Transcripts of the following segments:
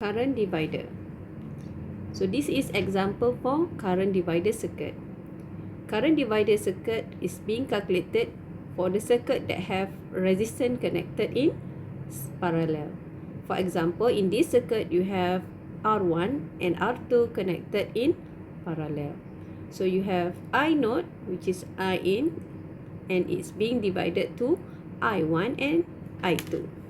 current divider. So this is example for current divider circuit. Current divider circuit is being calculated for the circuit that have resistance connected in parallel. For example, in this circuit you have R1 and R2 connected in parallel. So you have I naught, which is I in, and it's being divided to I1 and I2.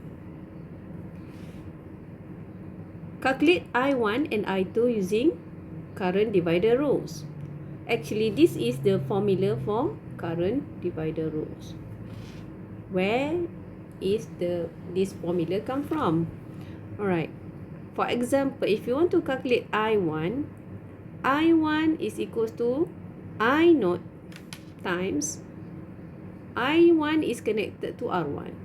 Calculate I1 and I2 using current divider rules. Actually, this is the formula for current divider rules. Where is this formula come from? Alright. For example, if you want to calculate I1 is equals to I naught times I1 is connected to R1.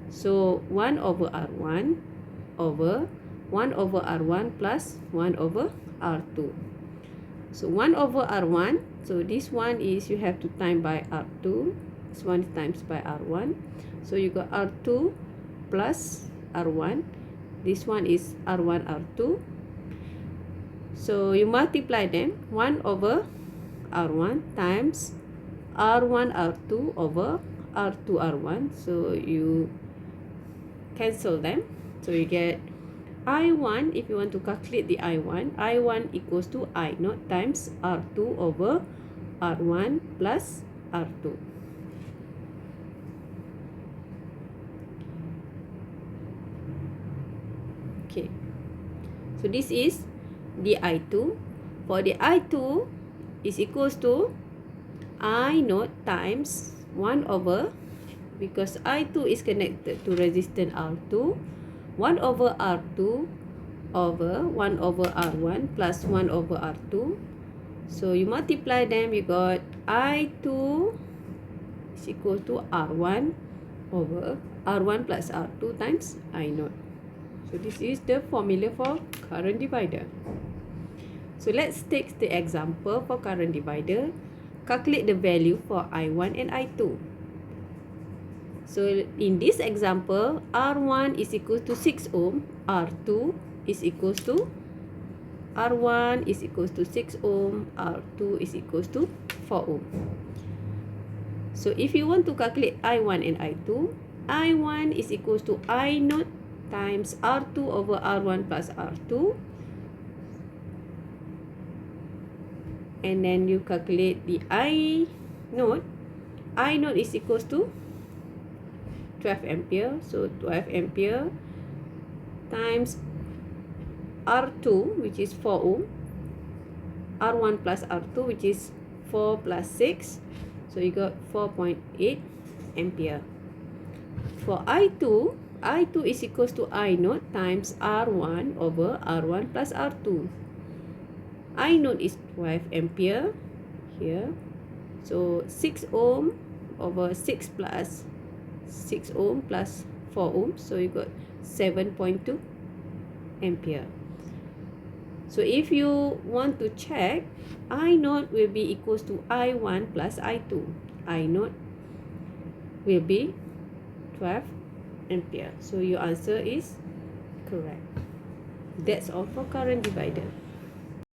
So 1 over R1 over 1 over R1 plus 1 over R2. So 1 over R1, so this one is you have to time by R2. This one times by R1. So you got R2 plus R1. This one is R1, R2. So you multiply them. 1 over R1 times R1, R2 over R2, R1. So you cancel them. So you get I1, if you want to calculate the I1 equals to I naught times R2 over R1 plus R2. Okay, so this is the I2. For the I2 is equals to I naught times 1 over, because I2 is connected to resistance R2, 1 over R2 over 1 over R1 plus 1 over R2. So you multiply them, you got I2 is equal to R1 over R1 plus R2 times I naught. So this is the formula for current divider. So let's take the example for current divider. Calculate the value for I1 and I2. So in this example, R1 is equal to 6 ohm, R2 is equals to R1 is equals to 6 ohm, R2 is equals to 4 ohm. So if you want to calculate I1 and I2, I1 is equals to I naught times R2 over R1 plus R2. And then you calculate the I naught. I naught is equals to 12 ampere. So 12 ampere times R2, which is 4 ohm, R1 plus R2, which is 4 plus 6. So you got 4.8 ampere. For I2 is equals to I naught times R1 over R1 plus R2. I naught is 12 ampere here. So 6 ohm over 6 plus 6 ohm plus 4 ohm. So you got 7.2 ampere. So if you want to check, I naught will be equals to I1 plus I2. I naught will be 12 ampere. So your answer is correct. That's all for current divider.